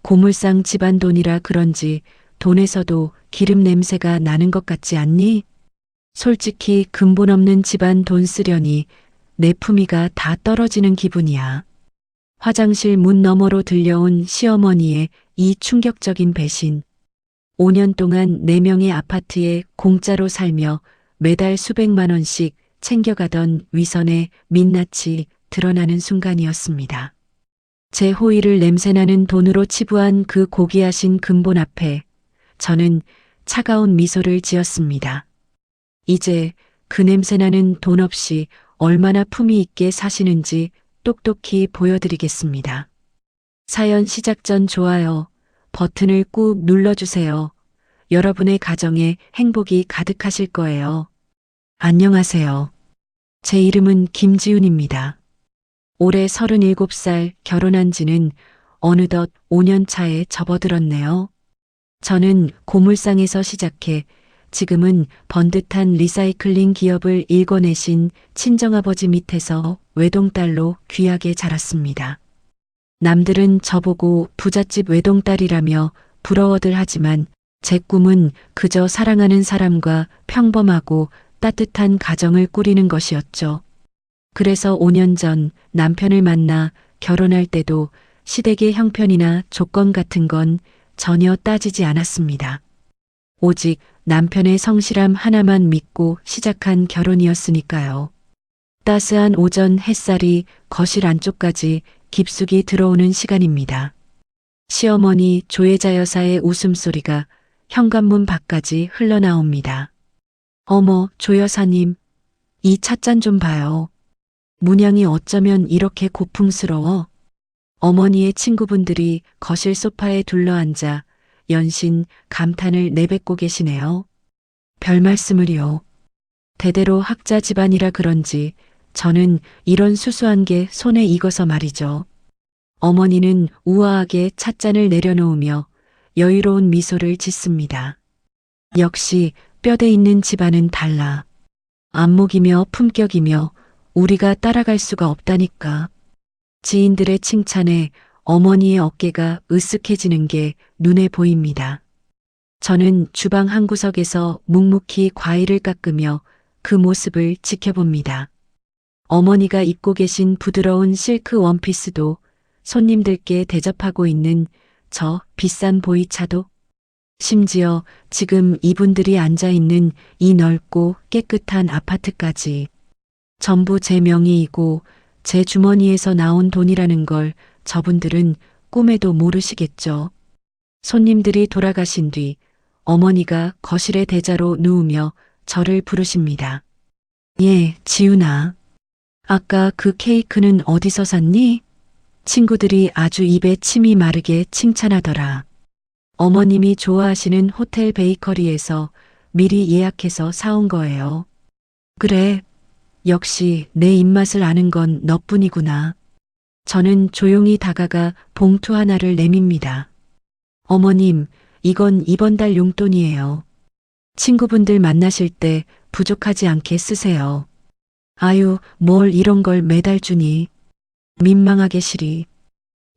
고물상 집안 돈이라 그런지 돈에서도 기름 냄새가 나는 것 같지 않니? 솔직히 근본 없는 집안 돈 쓰려니 내 품위가 다 떨어지는 기분이야. 화장실 문 너머로 들려온 시어머니의 이 충격적인 배신. 5년 동안 4명의 아파트에 공짜로 살며 매달 수백만 원씩 챙겨가던 위선의 민낯이 드러나는 순간이었습니다. 제 호의를 냄새나는 돈으로 치부한 그 고귀하신 근본 앞에 저는 차가운 미소를 지었습니다. 이제 그 냄새나는 돈 없이 얼마나 품위 있게 사시는지 똑똑히 보여드리겠습니다. 사연 시작 전 좋아요 버튼을 꾹 눌러주세요. 여러분의 가정에 행복이 가득하실 거예요. 안녕하세요. 제 이름은 김지훈입니다. 올해 37살 결혼한 지는 어느덧 5년 차에 접어들었네요. 저는 고물상에서 시작해 지금은 번듯한 리사이클링 기업을 일궈내신 친정아버지 밑에서 외동딸로 귀하게 자랐습니다. 남들은 저보고 부잣집 외동딸이라며 부러워들 하지만 제 꿈은 그저 사랑하는 사람과 평범하고 따뜻한 가정을 꾸리는 것이었죠. 그래서 5년 전 남편을 만나 결혼할 때도 시댁의 형편이나 조건 같은 건 전혀 따지지 않았습니다. 오직 남편의 성실함 하나만 믿고 시작한 결혼이었으니까요. 따스한 오전 햇살이 거실 안쪽까지 깊숙이 들어오는 시간입니다. 시어머니 조혜자 여사의 웃음소리가 현관문 밖까지 흘러나옵니다. 어머, 조 여사님, 이 찻잔 좀 봐요. 문양이 어쩌면 이렇게 고풍스러워? 어머니의 친구분들이 거실 소파에 둘러앉아 연신 감탄을 내뱉고 계시네요. 별 말씀을요. 대대로 학자 집안이라 그런지 저는 이런 수수한 게 손에 익어서 말이죠. 어머니는 우아하게 찻잔을 내려놓으며 여유로운 미소를 짓습니다. 역시 뼈대 있는 집안은 달라. 안목이며 품격이며 우리가 따라갈 수가 없다니까. 지인들의 칭찬에 어머니의 어깨가 으쓱해지는 게 눈에 보입니다. 저는 주방 한 구석에서 묵묵히 과일을 깎으며 그 모습을 지켜봅니다. 어머니가 입고 계신 부드러운 실크 원피스도 손님들께 대접하고 있는 저 비싼 보이차도 심지어 지금 이분들이 앉아 있는 이 넓고 깨끗한 아파트까지 전부 제 명의이고 제 주머니에서 나온 돈이라는 걸 저분들은 꿈에도 모르시겠죠. 손님들이 돌아가신 뒤 어머니가 거실의 대자로 누우며 저를 부르십니다. 예, 지훈아. 아까 그 케이크는 어디서 샀니? 친구들이 아주 입에 침이 마르게 칭찬하더라. 어머님이 좋아하시는 호텔 베이커리에서 미리 예약해서 사온 거예요. 그래, 역시 내 입맛을 아는 건 너뿐이구나. 저는 조용히 다가가 봉투 하나를 내밉니다. 어머님, 이건 이번 달 용돈이에요. 친구분들 만나실 때 부족하지 않게 쓰세요. 아유, 뭘 이런 걸 매달 주니. 민망하게 시리.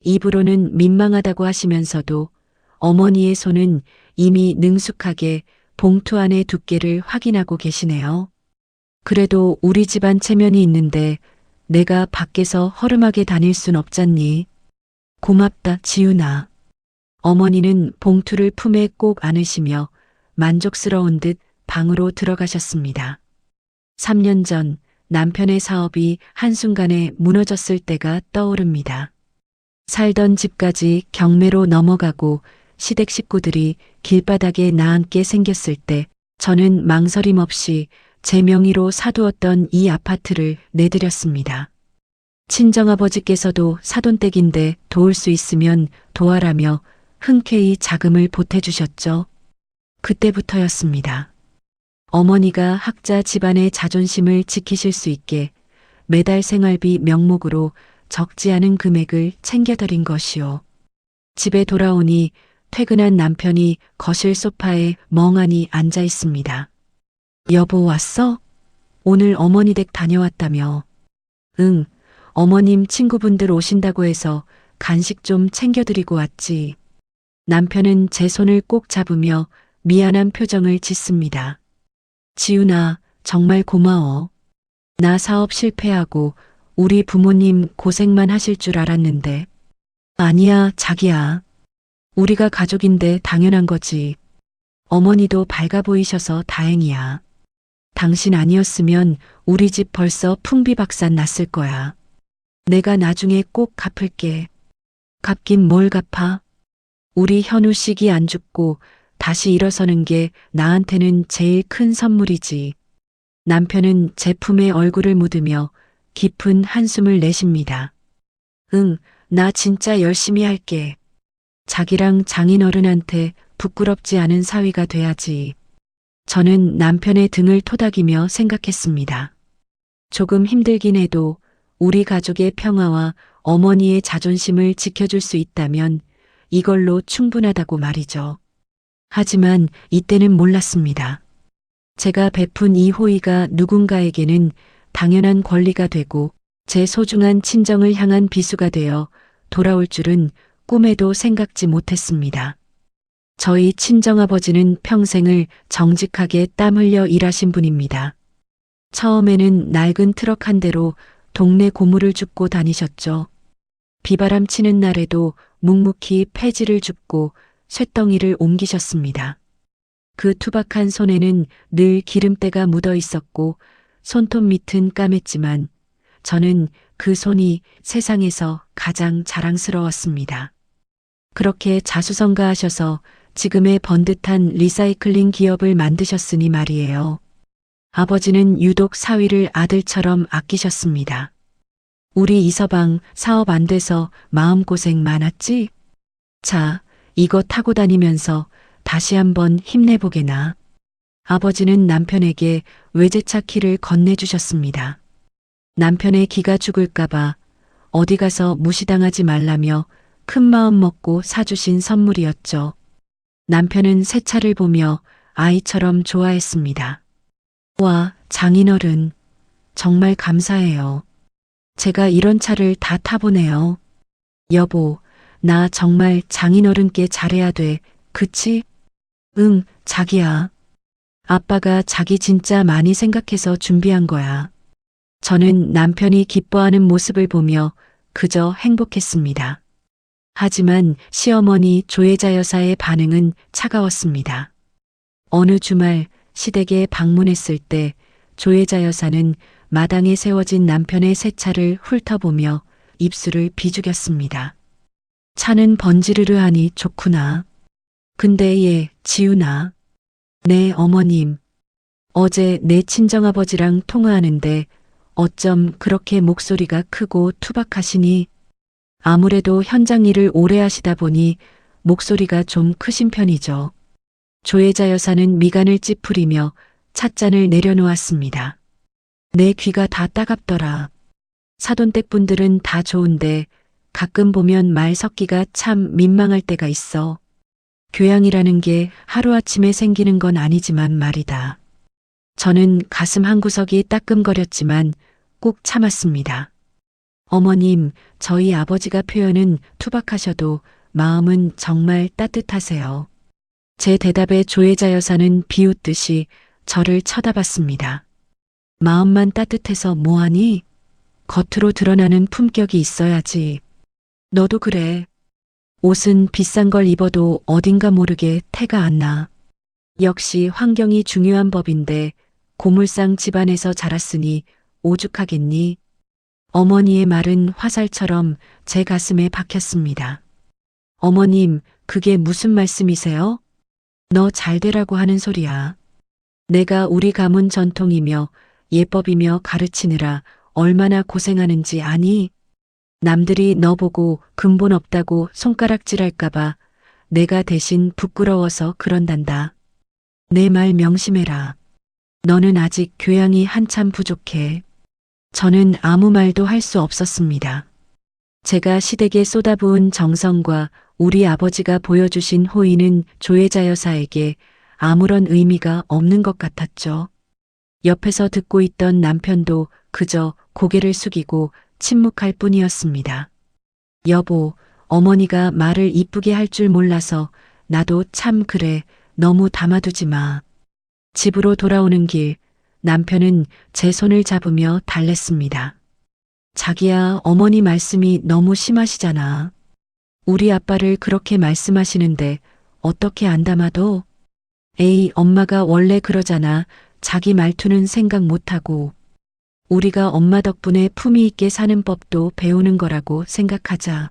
입으로는 민망하다고 하시면서도 어머니의 손은 이미 능숙하게 봉투 안의 두께를 확인하고 계시네요. 그래도 우리 집안 체면이 있는데 내가 밖에서 허름하게 다닐 순 없잖니. 고맙다, 지훈아. 어머니는 봉투를 품에 꼭 안으시며 만족스러운 듯 방으로 들어가셨습니다. 3년 전 남편의 사업이 한순간에 무너졌을 때가 떠오릅니다. 살던 집까지 경매로 넘어가고 시댁 식구들이 길바닥에 나앉게 생겼을 때 저는 망설임 없이 제 명의로 사두었던 이 아파트를 내드렸습니다. 친정아버지께서도 사돈댁인데 도울 수 있으면 도와라며 흔쾌히 자금을 보태주셨죠. 그때부터였습니다. 어머니가 학자 집안의 자존심을 지키실 수 있게 매달 생활비 명목으로 적지 않은 금액을 챙겨드린 것이요. 집에 돌아오니 퇴근한 남편이 거실 소파에 멍하니 앉아 있습니다. 여보 왔어? 오늘 어머니 댁 다녀왔다며. 응, 어머님 친구분들 오신다고 해서 간식 좀 챙겨드리고 왔지. 남편은 제 손을 꼭 잡으며 미안한 표정을 짓습니다. 지훈아, 정말 고마워. 나 사업 실패하고 우리 부모님 고생만 하실 줄 알았는데. 아니야, 자기야. 우리가 가족인데 당연한 거지. 어머니도 밝아 보이셔서 다행이야. 당신 아니었으면 우리 집 벌써 풍비박산 났을 거야. 내가 나중에 꼭 갚을게. 갚긴 뭘 갚아? 우리 현우 씩이 안 죽고 다시 일어서는 게 나한테는 제일 큰 선물이지. 남편은 제 품에 얼굴을 묻으며 깊은 한숨을 내쉽니다. 응, 나 진짜 열심히 할게. 자기랑 장인어른한테 부끄럽지 않은 사위가 돼야지. 저는 남편의 등을 토닥이며 생각했습니다. 조금 힘들긴 해도 우리 가족의 평화와 어머니의 자존심을 지켜줄 수 있다면 이걸로 충분하다고 말이죠. 하지만 이때는 몰랐습니다. 제가 베푼 이 호의가 누군가에게는 당연한 권리가 되고 제 소중한 친정을 향한 비수가 되어 돌아올 줄은 꿈에도 생각지 못했습니다. 저희 친정아버지는 평생을 정직하게 땀 흘려 일하신 분입니다. 처음에는 낡은 트럭 한 대로 동네 고물을 줍고 다니셨죠. 비바람 치는 날에도 묵묵히 폐지를 줍고 쇳덩이를 옮기셨습니다. 그 투박한 손에는 늘 기름때가 묻어 있었고 손톱 밑은 까맸지만 저는 그 손이 세상에서 가장 자랑스러웠습니다. 그렇게 자수성가하셔서 지금의 번듯한 리사이클링 기업을 만드셨으니 말이에요. 아버지는 유독 사위를 아들처럼 아끼셨습니다. 우리 이서방 사업 안 돼서 마음고생 많았지? 자, 이거 타고 다니면서 다시 한번 힘내보게나. 아버지는 남편에게 외제차 키를 건네주셨습니다. 남편의 기가 죽을까봐 어디 가서 무시당하지 말라며 큰 마음 먹고 사주신 선물이었죠. 남편은 새 차를 보며 아이처럼 좋아했습니다. 와, 장인어른, 정말 감사해요. 제가 이런 차를 다 타보네요. 여보, 나 정말 장인어른께 잘해야 돼, 그치? 응, 자기야. 아빠가 자기 진짜 많이 생각해서 준비한 거야. 저는 남편이 기뻐하는 모습을 보며 그저 행복했습니다. 하지만 시어머니 조혜자 여사의 반응은 차가웠습니다. 어느 주말 시댁에 방문했을 때 조혜자 여사는 마당에 세워진 남편의 새 차를 훑어보며 입술을 비죽였습니다. 차는 번지르르하니 좋구나. 근데 얘, 지훈아. 네, 어머님. 어제 내 친정아버지랑 통화하는데 어쩜 그렇게 목소리가 크고 투박하시니? 아무래도 현장 일을 오래 하시다 보니 목소리가 좀 크신 편이죠. 조혜자 여사는 미간을 찌푸리며 찻잔을 내려놓았습니다. 내 귀가 다 따갑더라. 사돈댁 분들은 다 좋은데 가끔 보면 말 섞기가 참 민망할 때가 있어. 교양이라는 게 하루아침에 생기는 건 아니지만 말이다. 저는 가슴 한구석이 따끔거렸지만 꾹 참았습니다. 어머님, 저희 아버지가 표현은 투박하셔도 마음은 정말 따뜻하세요. 제 대답에 조혜자 여사는 비웃듯이 저를 쳐다봤습니다. 마음만 따뜻해서 뭐하니? 겉으로 드러나는 품격이 있어야지. 너도 그래. 옷은 비싼 걸 입어도 어딘가 모르게 태가 안 나. 역시 환경이 중요한 법인데 고물상 집안에서 자랐으니 오죽하겠니? 어머니의 말은 화살처럼 제 가슴에 박혔습니다. 어머님, 그게 무슨 말씀이세요? 너 잘되라고 하는 소리야. 내가 우리 가문 전통이며 예법이며 가르치느라 얼마나 고생하는지 아니? 남들이 너 보고 근본 없다고 손가락질할까봐 내가 대신 부끄러워서 그런단다. 내 말 명심해라. 너는 아직 교양이 한참 부족해. 저는 아무 말도 할 수 없었습니다. 제가 시댁에 쏟아부은 정성과 우리 아버지가 보여주신 호의는 조혜자 여사에게 아무런 의미가 없는 것 같았죠. 옆에서 듣고 있던 남편도 그저 고개를 숙이고 침묵할 뿐이었습니다. 여보, 어머니가 말을 이쁘게 할 줄 몰라서 나도 참 그래, 너무 담아두지 마. 집으로 돌아오는 길, 남편은 제 손을 잡으며 달랬습니다. 자기야, 어머니 말씀이 너무 심하시잖아. 우리 아빠를 그렇게 말씀하시는데 어떻게 안 담아도? 에이, 엄마가 원래 그러잖아. 자기 말투는 생각 못하고. 우리가 엄마 덕분에 품위 있게 사는 법도 배우는 거라고 생각하자.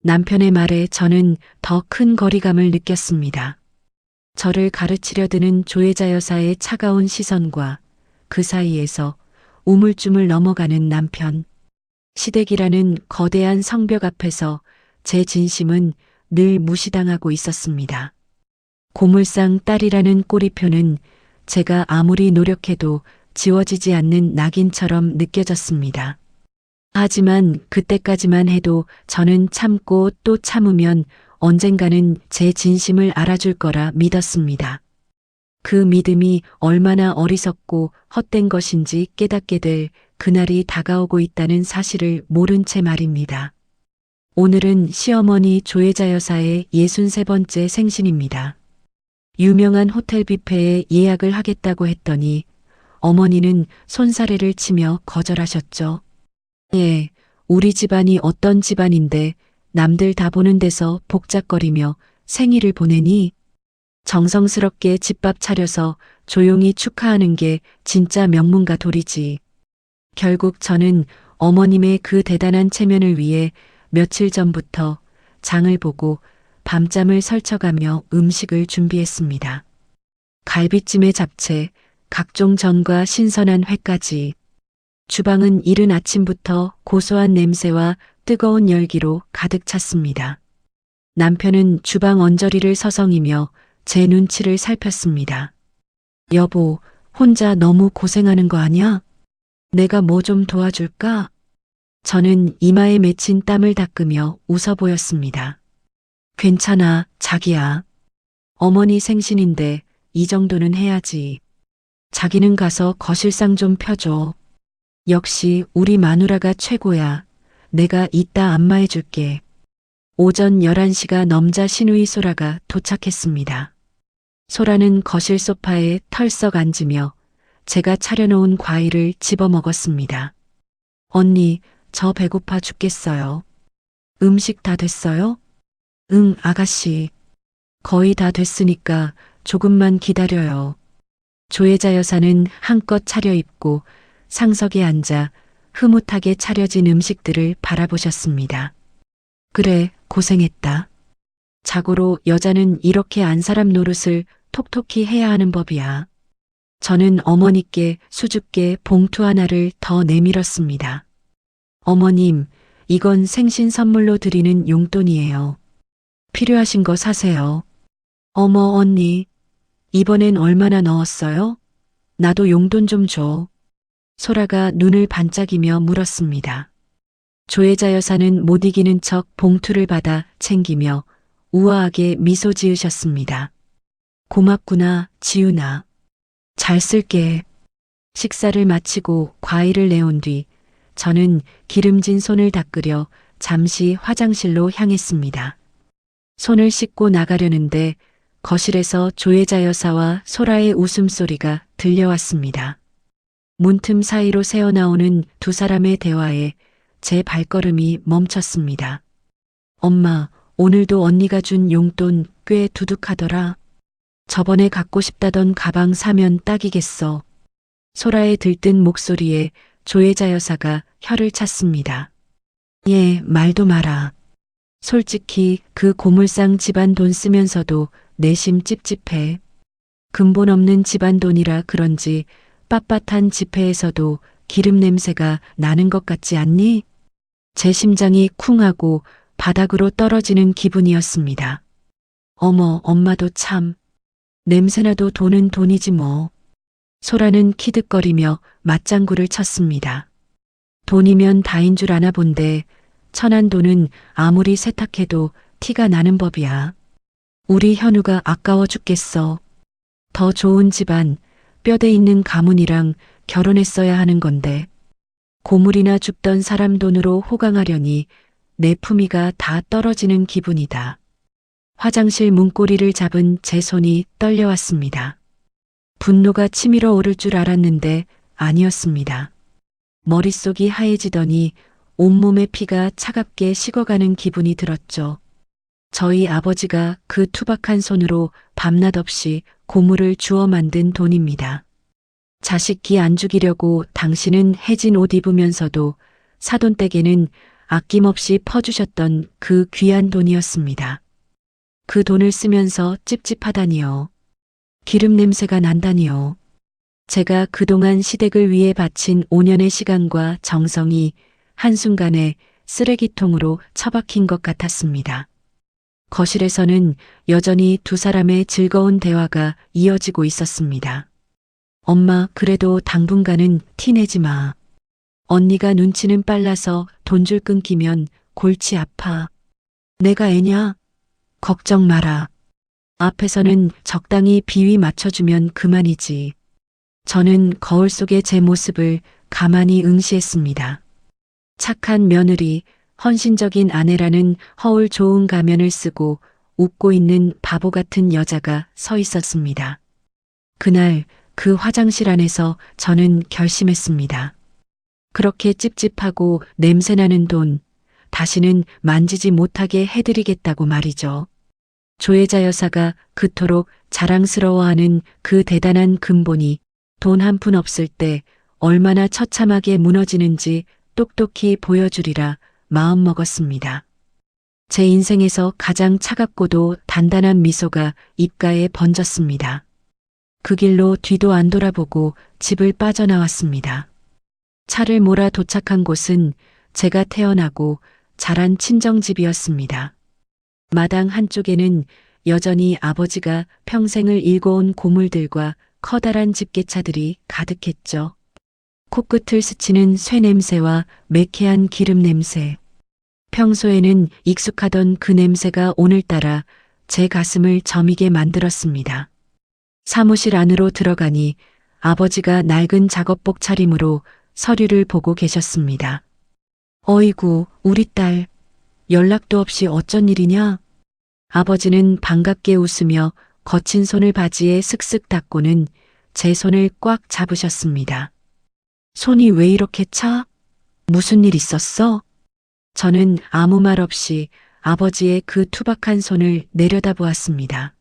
남편의 말에 저는 더 큰 거리감을 느꼈습니다. 저를 가르치려 드는 조혜자 여사의 차가운 시선과 그 사이에서 우물쭈물 넘어가는 남편. 시댁이라는 거대한 성벽 앞에서 제 진심은 늘 무시당하고 있었습니다. 고물상 딸이라는 꼬리표는 제가 아무리 노력해도 지워지지 않는 낙인처럼 느껴졌습니다. 하지만 그때까지만 해도 저는 참고 또 참으면 언젠가는 제 진심을 알아줄 거라 믿었습니다. 그 믿음이 얼마나 어리석고 헛된 것인지 깨닫게 될 그날이 다가오고 있다는 사실을 모른 채 말입니다. 오늘은 시어머니 조혜자 여사의 63번째 생신입니다. 유명한 호텔 뷔페에 예약을 하겠다고 했더니 어머니는 손사래를 치며 거절하셨죠. 예, 우리 집안이 어떤 집안인데 남들 다 보는 데서 복작거리며 생일을 보내니? 정성스럽게 집밥 차려서 조용히 축하하는 게 진짜 명문가 도리지. 결국 저는 어머님의 그 대단한 체면을 위해 며칠 전부터 장을 보고 밤잠을 설쳐가며 음식을 준비했습니다. 갈비찜에 잡채, 각종 전과 신선한 회까지. 주방은 이른 아침부터 고소한 냄새와 뜨거운 열기로 가득 찼습니다. 남편은 주방 언저리를 서성이며 제 눈치를 살폈습니다. 여보, 혼자 너무 고생하는 거 아니야? 내가 뭐 좀 도와줄까? 저는 이마에 맺힌 땀을 닦으며 웃어 보였습니다. 괜찮아, 자기야. 어머니 생신인데 이 정도는 해야지. 자기는 가서 거실상 좀 펴줘. 역시 우리 마누라가 최고야. 내가 이따 안마해 줄게. 오전 11시가 넘자 시누이 소라가 도착했습니다. 소라는 거실 소파에 털썩 앉으며 제가 차려놓은 과일을 집어 먹었습니다. 언니, 저 배고파 죽겠어요. 음식 다 됐어요? 응, 아가씨. 거의 다 됐으니까 조금만 기다려요. 조혜자 여사는 한껏 차려입고 상석에 앉아 흐뭇하게 차려진 음식들을 바라보셨습니다. 그래, 고생했다. 자고로 여자는 이렇게 안사람 노릇을 톡톡히 해야 하는 법이야. 저는 어머니께 수줍게 봉투 하나를 더 내밀었습니다. 어머님, 이건 생신 선물로 드리는 용돈이에요. 필요하신 거 사세요. 어머, 언니, 이번엔 얼마나 넣었어요? 나도 용돈 좀 줘. 소라가 눈을 반짝이며 물었습니다. 조혜자 여사는 못 이기는 척 봉투를 받아 챙기며 우아하게 미소 지으셨습니다. 고맙구나, 지훈아. 잘 쓸게. 식사를 마치고 과일을 내온 뒤 저는 기름진 손을 닦으려 잠시 화장실로 향했습니다. 손을 씻고 나가려는데 거실에서 조혜자 여사와 소라의 웃음소리가 들려왔습니다. 문틈 사이로 새어나오는 두 사람의 대화에 제 발걸음이 멈췄습니다. 엄마, 오늘도 언니가 준 용돈 꽤 두둑하더라. 저번에 갖고 싶다던 가방 사면 딱이겠어. 소라의 들뜬 목소리에 조혜자 여사가 혀를 찼습니다. 예, 말도 마라. 솔직히 그 고물상 집안 돈 쓰면서도 내심 찝찝해. 근본 없는 집안 돈이라 그런지 빳빳한 지폐에서도 기름 냄새가 나는 것 같지 않니? 제 심장이 쿵하고 바닥으로 떨어지는 기분이었습니다. 어머, 엄마도 참. 냄새나도 돈은 돈이지 뭐. 소라는 키득거리며 맞장구를 쳤습니다. 돈이면 다인 줄 아나 본데 천한 돈은 아무리 세탁해도 티가 나는 법이야. 우리 현우가 아까워 죽겠어. 더 좋은 집안, 뼈대 있는 가문이랑 결혼했어야 하는 건데 고물이나 줍던 사람 돈으로 호강하려니 내 품위가 다 떨어지는 기분이다. 화장실 문고리를 잡은 제 손이 떨려왔습니다. 분노가 치밀어 오를 줄 알았는데 아니었습니다. 머릿속이 하얘지더니 온몸의 피가 차갑게 식어가는 기분이 들었죠. 저희 아버지가 그 투박한 손으로 밤낮 없이 고물을 주워 만든 돈입니다. 자식 기 안 죽이려고 당신은 해진 옷 입으면서도 사돈댁에는 아낌없이 퍼주셨던 그 귀한 돈이었습니다. 그 돈을 쓰면서 찝찝하다니요. 기름 냄새가 난다니요. 제가 그동안 시댁을 위해 바친 5년의 시간과 정성이 한순간에 쓰레기통으로 처박힌 것 같았습니다. 거실에서는 여전히 두 사람의 즐거운 대화가 이어지고 있었습니다. 엄마, 그래도 당분간은 티내지 마. 언니가 눈치는 빨라서 돈줄 끊기면 골치 아파. 내가 애냐? 걱정 마라. 앞에서는 적당히 비위 맞춰주면 그만이지. 저는 거울 속의 제 모습을 가만히 응시했습니다. 착한 며느리, 헌신적인 아내라는 허울 좋은 가면을 쓰고 웃고 있는 바보 같은 여자가 서 있었습니다. 그날 그 화장실 안에서 저는 결심했습니다. 그렇게 찝찝하고 냄새나는 돈, 다시는 만지지 못하게 해드리겠다고 말이죠. 조혜자 여사가 그토록 자랑스러워하는 그 대단한 근본이 돈 한 푼 없을 때 얼마나 처참하게 무너지는지 똑똑히 보여주리라 마음먹었습니다. 제 인생에서 가장 차갑고도 단단한 미소가 입가에 번졌습니다. 그 길로 뒤도 안 돌아보고 집을 빠져나왔습니다. 차를 몰아 도착한 곳은 제가 태어나고 자란 친정집이었습니다. 마당 한쪽에는 여전히 아버지가 평생을 일궈온 고물들과 커다란 집게차들이 가득했죠. 코끝을 스치는 쇠 냄새와 매캐한 기름 냄새. 평소에는 익숙하던 그 냄새가 오늘따라 제 가슴을 저미게 만들었습니다. 사무실 안으로 들어가니 아버지가 낡은 작업복 차림으로 서류를 보고 계셨습니다. 어이구, 우리 딸. 연락도 없이 어쩐 일이냐? 아버지는 반갑게 웃으며 거친 손을 바지에 슥슥 닦고는 제 손을 꽉 잡으셨습니다. 손이 왜 이렇게 차? 무슨 일 있었어? 저는 아무 말 없이 아버지의 그 투박한 손을 내려다보았습니다.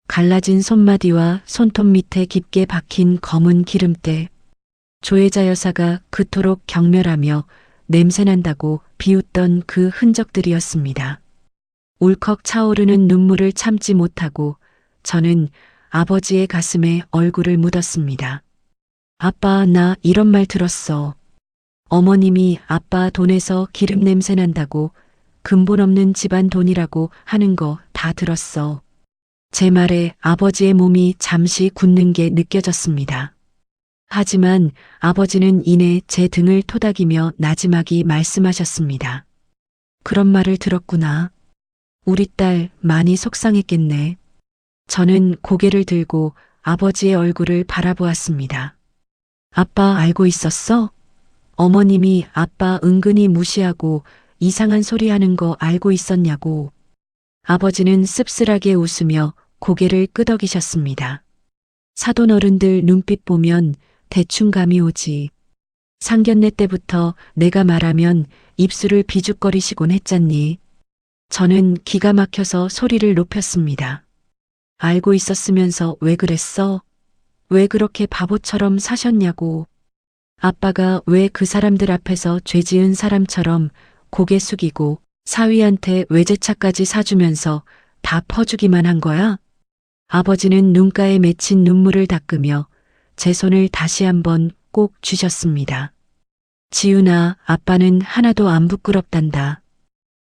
갈라진 손마디와 손톱 밑에 깊게 박힌 검은 기름때. 조혜자 여사가 그토록 경멸하며 냄새난다고 비웃던 그 흔적들이었습니다. 울컥 차오르는 눈물을 참지 못하고 저는 아버지의 가슴에 얼굴을 묻었습니다. 아빠, 나 이런 말 들었어. 어머님이 아빠 돈에서 기름 냄새 난다고 근본 없는 집안 돈이라고 하는 거 다 들었어. 제 말에 아버지의 몸이 잠시 굳는 게 느껴졌습니다. 하지만 아버지는 이내 제 등을 토닥이며 나지막이 말씀하셨습니다. 그런 말을 들었구나. 우리 딸 많이 속상했겠네. 저는 고개를 들고 아버지의 얼굴을 바라보았습니다. 아빠 알고 있었어? 어머님이 아빠 은근히 무시하고 이상한 소리 하는 거 알고 있었냐고. 아버지는 씁쓸하게 웃으며 고개를 끄덕이셨습니다. 사돈 어른들 눈빛 보면 대충 감이 오지. 상견례 때부터 내가 말하면 입술을 비죽거리시곤 했잖니. 저는 기가 막혀서 소리를 높였습니다. 알고 있었으면서 왜 그랬어? 왜 그렇게 바보처럼 사셨냐고. 아빠가 왜 그 사람들 앞에서 죄 지은 사람처럼 고개 숙이고 사위한테 외제차까지 사주면서 다 퍼주기만 한 거야? 아버지는 눈가에 맺힌 눈물을 닦으며 제 손을 다시 한번 꼭 쥐셨습니다. 지훈아, 아빠는 하나도 안 부끄럽단다.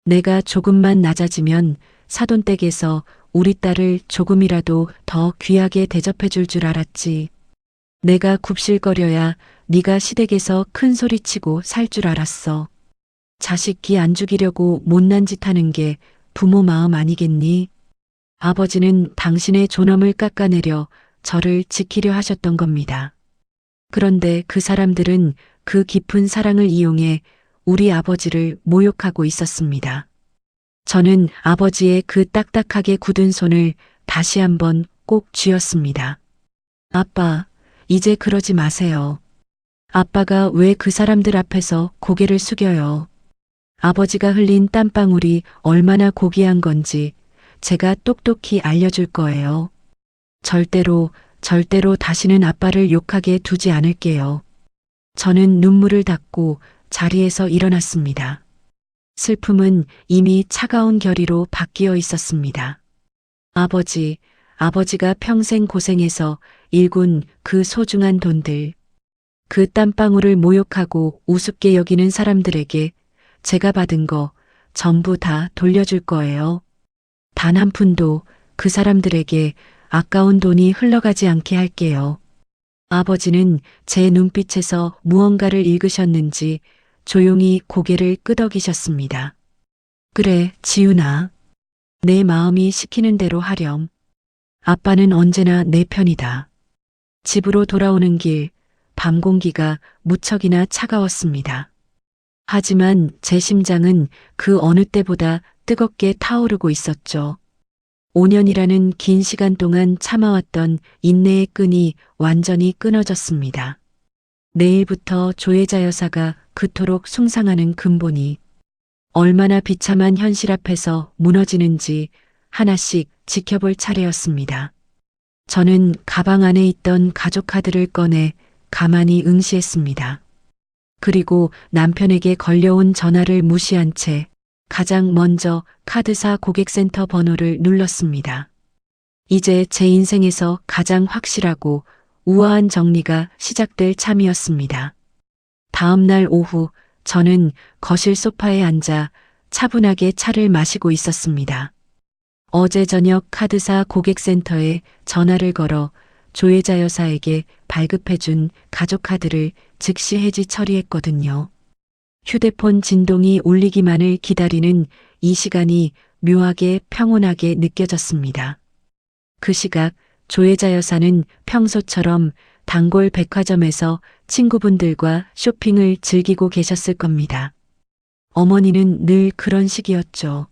내가 조금만 낮아지면 사돈댁에서 우리 딸을 조금이라도 더 귀하게 대접해 줄 줄 알았지. 내가 굽실거려야 네가 시댁에서 큰 소리치고 살 줄 알았어. 자식 기 안 죽이려고 못난 짓 하는 게 부모 마음 아니겠니? 아버지는 당신의 존엄을 깎아내려 저를 지키려 하셨던 겁니다. 그런데 그 사람들은 그 깊은 사랑을 이용해 우리 아버지를 모욕하고 있었습니다. 저는 아버지의 그 딱딱하게 굳은 손을 다시 한번 꼭 쥐었습니다. 아빠, 이제 그러지 마세요. 아빠가 왜 그 사람들 앞에서 고개를 숙여요? 아버지가 흘린 땀방울이 얼마나 고귀한 건지 제가 똑똑히 알려줄 거예요. 절대로 다시는 아빠를 욕하게 두지 않을게요. 저는 눈물을 닦고 자리에서 일어났습니다. 슬픔은 이미 차가운 결의로 바뀌어 있었습니다. 아버지가 평생 고생해서 일군 그 소중한 돈들, 그 땀방울을 모욕하고 우습게 여기는 사람들에게 제가 받은 거 전부 다 돌려줄 거예요. 단 한 푼도 그 사람들에게 아까운 돈이 흘러가지 않게 할게요. 아버지는 제 눈빛에서 무언가를 읽으셨는지 조용히 고개를 끄덕이셨습니다. 그래, 지훈아. 내 마음이 시키는 대로 하렴. 아빠는 언제나 내 편이다. 집으로 돌아오는 길, 밤 공기가 무척이나 차가웠습니다. 하지만 제 심장은 그 어느 때보다 뜨겁게 타오르고 있었죠. 5년이라는 긴 시간 동안 참아왔던 인내의 끈이 완전히 끊어졌습니다. 내일부터 조혜자 여사가 그토록 숭상하는 근본이 얼마나 비참한 현실 앞에서 무너지는지 하나씩 지켜볼 차례였습니다. 저는 가방 안에 있던 가족 카드를 꺼내 가만히 응시했습니다. 그리고 남편에게 걸려온 전화를 무시한 채 가장 먼저 카드사 고객센터 번호를 눌렀습니다. 이제 제 인생에서 가장 확실하고 우아한 정리가 시작될 참이었습니다. 다음 날 오후 저는 거실 소파에 앉아 차분하게 차를 마시고 있었습니다. 어제 저녁 카드사 고객센터에 전화를 걸어 조혜자 여사에게 발급해준 가족카드를 즉시 해지 처리했거든요. 휴대폰 진동이 울리기만을 기다리는 이 시간이 묘하게 평온하게 느껴졌습니다. 그 시각 조혜자 여사는 평소처럼 단골 백화점에서 친구분들과 쇼핑을 즐기고 계셨을 겁니다. 어머니는 늘 그런 식이었죠.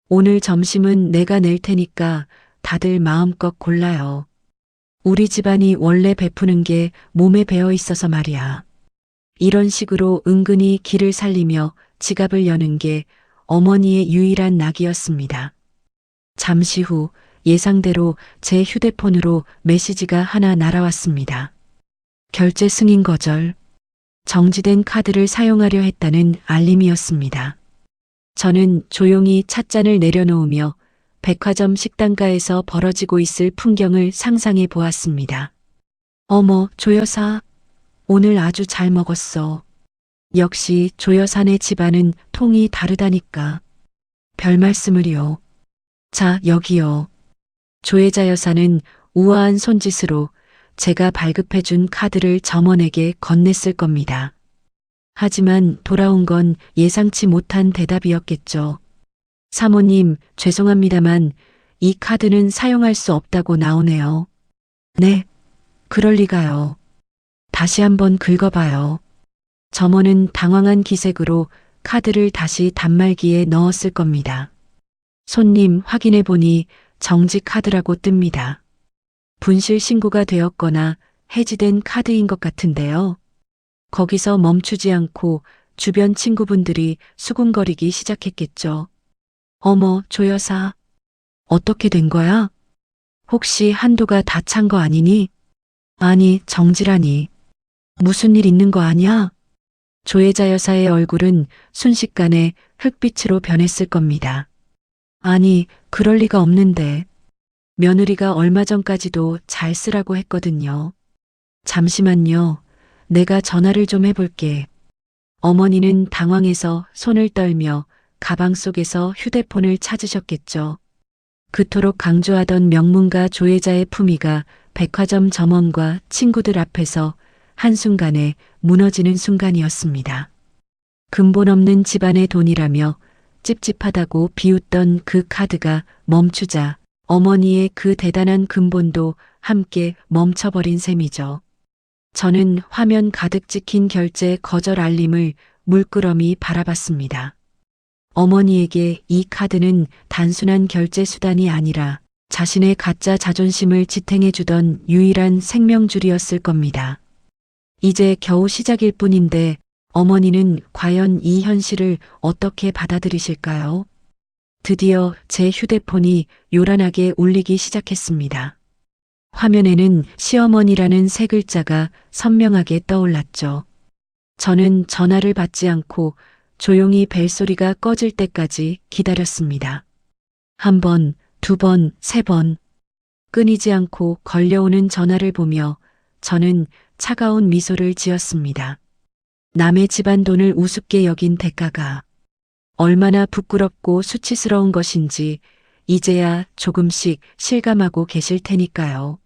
오늘 점심은 내가 낼 테니까 다들 마음껏 골라요. 우리 집안이 원래 베푸는 게 몸에 배어 있어서 말이야. 이런 식으로 은근히 기를 살리며 지갑을 여는 게 어머니의 유일한 낙이었습니다. 잠시 후 예상대로 제 휴대폰으로 메시지가 하나 날아왔습니다. 결제 승인 거절. 정지된 카드를 사용하려 했다는 알림이었습니다. 저는 조용히 찻잔을 내려놓으며 백화점 식당가에서 벌어지고 있을 풍경을 상상해 보았습니다. 어머, 조 여사. 오늘 아주 잘 먹었어. 역시 조 여사네 집안은 통이 다르다니까. 별 말씀을요. 자, 여기요. 조혜자 여사는 우아한 손짓으로 제가 발급해준 카드를 점원에게 건넸을 겁니다. 하지만 돌아온 건 예상치 못한 대답이었겠죠. 사모님, 죄송합니다만 이 카드는 사용할 수 없다고 나오네요. 네, 그럴 리가요. 다시 한번 긁어봐요. 점원은 당황한 기색으로 카드를 다시 단말기에 넣었을 겁니다. 손님, 확인해보니 정지 카드라고 뜹니다. 분실 신고가 되었거나 해지된 카드인 것 같은데요. 거기서 멈추지 않고 주변 친구분들이 수군거리기 시작했겠죠. 어머, 조 여사. 어떻게 된 거야? 혹시 한도가 다 찬 거 아니니? 아니, 정지라니. 무슨 일 있는 거 아니야? 조혜자 여사의 얼굴은 순식간에 흑빛으로 변했을 겁니다. 아니, 그럴 리가 없는데. 며느리가 얼마 전까지도 잘 쓰라고 했거든요. 잠시만요. 내가 전화를 좀 해볼게. 어머니는 당황해서 손을 떨며 가방 속에서 휴대폰을 찾으셨겠죠. 그토록 강조하던 명문가 조혜자의 품위가 백화점 점원과 친구들 앞에서 한순간에 무너지는 순간이었습니다. 근본 없는 집안의 돈이라며 찝찝하다고 비웃던 그 카드가 멈추자 어머니의 그 대단한 근본도 함께 멈춰버린 셈이죠. 저는 화면 가득 찍힌 결제 거절 알림을 물끄러미 바라봤습니다. 어머니에게 이 카드는 단순한 결제 수단이 아니라 자신의 가짜 자존심을 지탱해주던 유일한 생명줄이었을 겁니다. 이제 겨우 시작일 뿐인데 어머니는 과연 이 현실을 어떻게 받아들이실까요? 드디어 제 휴대폰이 요란하게 울리기 시작했습니다. 화면에는 시어머니라는 세 글자가 선명하게 떠올랐죠. 저는 전화를 받지 않고 조용히 벨소리가 꺼질 때까지 기다렸습니다. 한 번, 두 번, 세 번. 끊이지 않고 걸려오는 전화를 보며 저는 차가운 미소를 지었습니다. 남의 집안 돈을 우습게 여긴 대가가 얼마나 부끄럽고 수치스러운 것인지 이제야 조금씩 실감하고 계실 테니까요.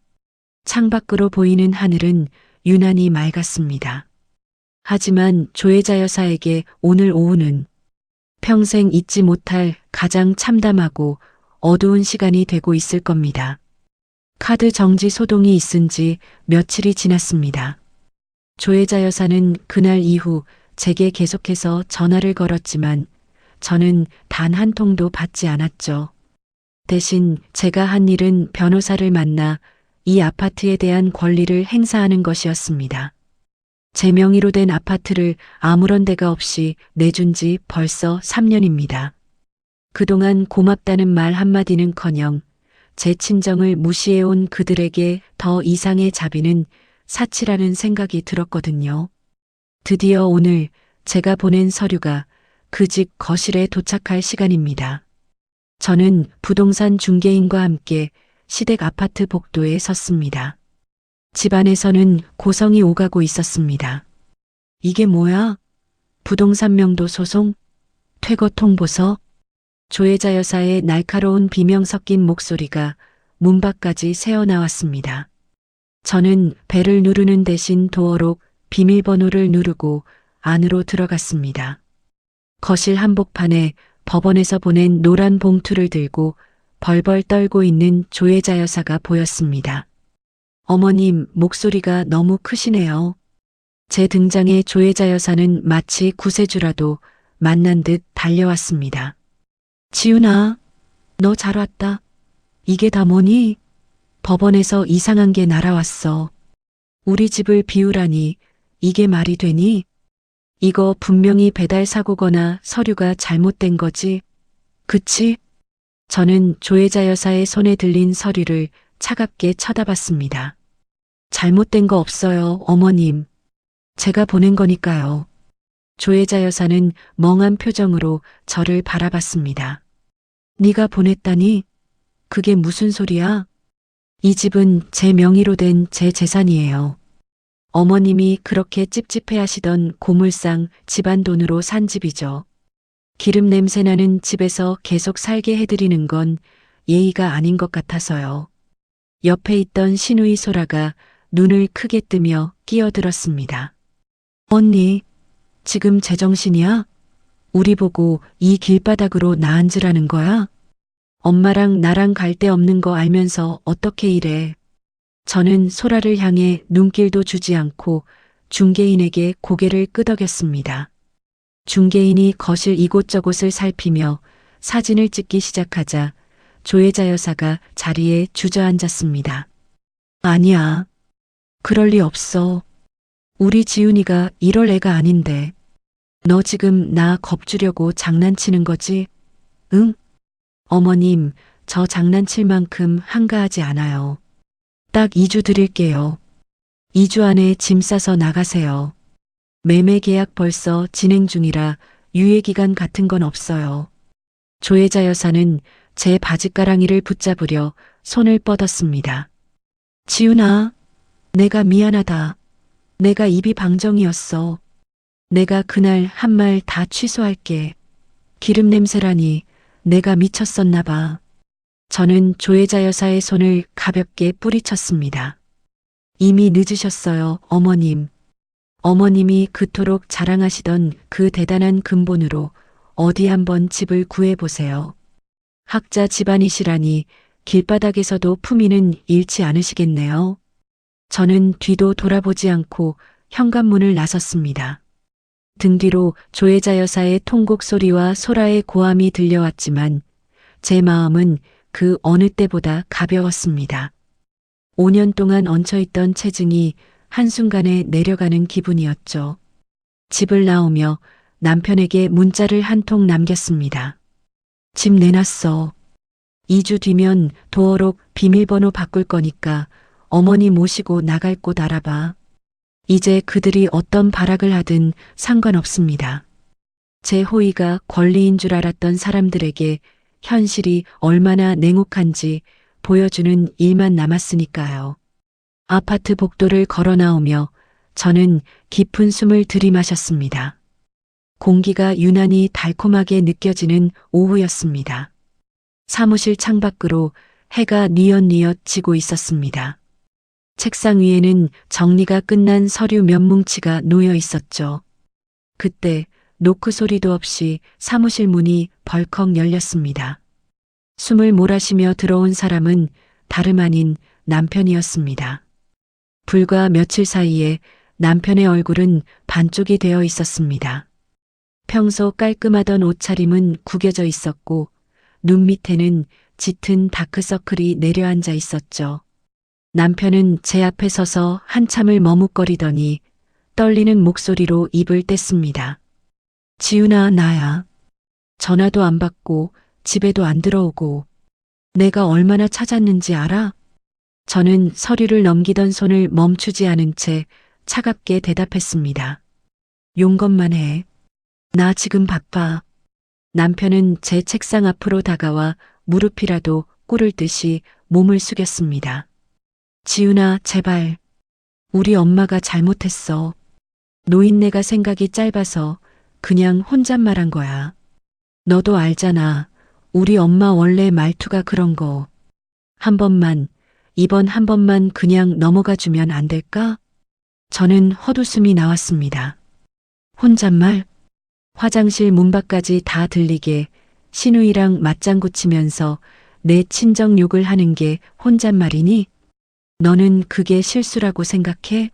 창밖으로 보이는 하늘은 유난히 맑았습니다. 하지만 조혜자 여사에게 오늘 오후는 평생 잊지 못할 가장 참담하고 어두운 시간이 되고 있을 겁니다. 카드 정지 소동이 있은 지 며칠이 지났습니다. 조혜자 여사는 그날 이후 제게 계속해서 전화를 걸었지만 저는 단 한 통도 받지 않았죠. 대신 제가 한 일은 변호사를 만나 이 아파트에 대한 권리를 행사하는 것이었습니다. 제 명의로 된 아파트를 아무런 대가 없이 내준 지 벌써 3년입니다. 그동안 고맙다는 말 한마디는커녕 제 친정을 무시해온 그들에게 더 이상의 자비는 사치라는 생각이 들었거든요. 드디어 오늘 제가 보낸 서류가 그 집 거실에 도착할 시간입니다. 저는 부동산 중개인과 함께 시댁 아파트 복도에 섰습니다. 집안에서는 고성이 오가고 있었습니다. 이게 뭐야? 부동산 명도 소송? 퇴거 통보서? 조혜자 여사의 날카로운 비명 섞인 목소리가 문 밖까지 새어나왔습니다. 저는 벨을 누르는 대신 도어록 비밀번호를 누르고 안으로 들어갔습니다. 거실 한복판에 법원에서 보낸 노란 봉투를 들고 벌벌 떨고 있는 조혜자 여사가 보였습니다. 어머님, 목소리가 너무 크시네요. 제 등장에 조혜자 여사는 마치 구세주라도 만난 듯 달려왔습니다. 지훈아, 너 잘 왔다. 이게 다 뭐니? 법원에서 이상한 게 날아왔어. 우리 집을 비우라니 이게 말이 되니? 이거 분명히 배달 사고거나 서류가 잘못된 거지. 그치? 저는 조혜자 여사의 손에 들린 서류를 차갑게 쳐다봤습니다. 잘못된 거 없어요, 어머님. 제가 보낸 거니까요. 조혜자 여사는 멍한 표정으로 저를 바라봤습니다. 네가 보냈다니? 그게 무슨 소리야? 이 집은 제 명의로 된 제 재산이에요. 어머님이 그렇게 찝찝해하시던 고물상 집안 돈으로 산 집이죠. 기름 냄새 나는 집에서 계속 살게 해드리는 건 예의가 아닌 것 같아서요. 옆에 있던 시누이 소라가 눈을 크게 뜨며 끼어들었습니다. 언니, 지금 제정신이야? 우리 보고 이 길바닥으로 나앉으라는 거야? 엄마랑 나랑 갈 데 없는 거 알면서 어떻게 이래? 저는 소라를 향해 눈길도 주지 않고 중개인에게 고개를 끄덕였습니다. 중개인이 거실 이곳저곳을 살피며 사진을 찍기 시작하자 조혜자 여사가 자리에 주저앉았습니다. 아니야. 그럴 리 없어. 우리 지훈이가 이럴 애가 아닌데. 너 지금 나 겁주려고 장난치는 거지? 응? 어머님, 저 장난칠 만큼 한가하지 않아요. 딱 2주 드릴게요. 2주 안에 짐 싸서 나가세요. 매매 계약 벌써 진행 중이라 유예기간 같은 건 없어요. 조혜자 여사는 제 바지가랑이를 붙잡으려 손을 뻗었습니다. 지훈아, 내가 미안하다. 내가 입이 방정이었어. 내가 그날 한 말 다 취소할게. 기름 냄새라니 내가 미쳤었나 봐. 저는 조혜자 여사의 손을 가볍게 뿌리쳤습니다. 이미 늦으셨어요, 어머님. 어머님이 그토록 자랑하시던 그 대단한 근본으로 어디 한번 집을 구해보세요. 학자 집안이시라니 길바닥에서도 품위는 잃지 않으시겠네요. 저는 뒤도 돌아보지 않고 현관문을 나섰습니다. 등 뒤로 조혜자 여사의 통곡 소리와 소라의 고함이 들려왔지만 제 마음은 그 어느 때보다 가벼웠습니다. 5년 동안 얹혀있던 체증이 한순간에 내려가는 기분이었죠. 집을 나오며 남편에게 문자를 한 통 남겼습니다. 집 내놨어. 2주 뒤면 도어록 비밀번호 바꿀 거니까 어머니 모시고 나갈 곳 알아봐. 이제 그들이 어떤 발악을 하든 상관없습니다. 제 호의가 권리인 줄 알았던 사람들에게 현실이 얼마나 냉혹한지 보여주는 일만 남았으니까요. 아파트 복도를 걸어 나오며 저는 깊은 숨을 들이마셨습니다. 공기가 유난히 달콤하게 느껴지는 오후였습니다. 사무실 창밖으로 해가 뉘엿뉘엿 지고 있었습니다. 책상 위에는 정리가 끝난 서류 몇 뭉치가 놓여 있었죠. 그때 노크 소리도 없이 사무실 문이 벌컥 열렸습니다. 숨을 몰아쉬며 들어온 사람은 다름 아닌 남편이었습니다. 불과 며칠 사이에 남편의 얼굴은 반쪽이 되어 있었습니다. 평소 깔끔하던 옷차림은 구겨져 있었고 눈 밑에는 짙은 다크서클이 내려앉아 있었죠. 남편은 제 앞에 서서 한참을 머뭇거리더니 떨리는 목소리로 입을 뗐습니다. 지훈아, 나야. 전화도 안 받고 집에도 안 들어오고 내가 얼마나 찾았는지 알아? 저는 서류를 넘기던 손을 멈추지 않은 채 차갑게 대답했습니다. 용건만 해. 나 지금 바빠. 남편은 제 책상 앞으로 다가와 무릎이라도 꿇을 듯이 몸을 숙였습니다. 지훈아, 제발. 우리 엄마가 잘못했어. 노인네가 생각이 짧아서 그냥 혼잣말한 거야. 너도 알잖아. 우리 엄마 원래 말투가 그런 거. 한 번만, 이번 한 번만 그냥 넘어가 주면 안 될까? 저는 헛웃음이 나왔습니다. 혼잣말? 화장실 문밖까지 다 들리게 신우이랑 맞장구 치면서 내 친정 욕을 하는 게 혼잣말이니? 너는 그게 실수라고 생각해?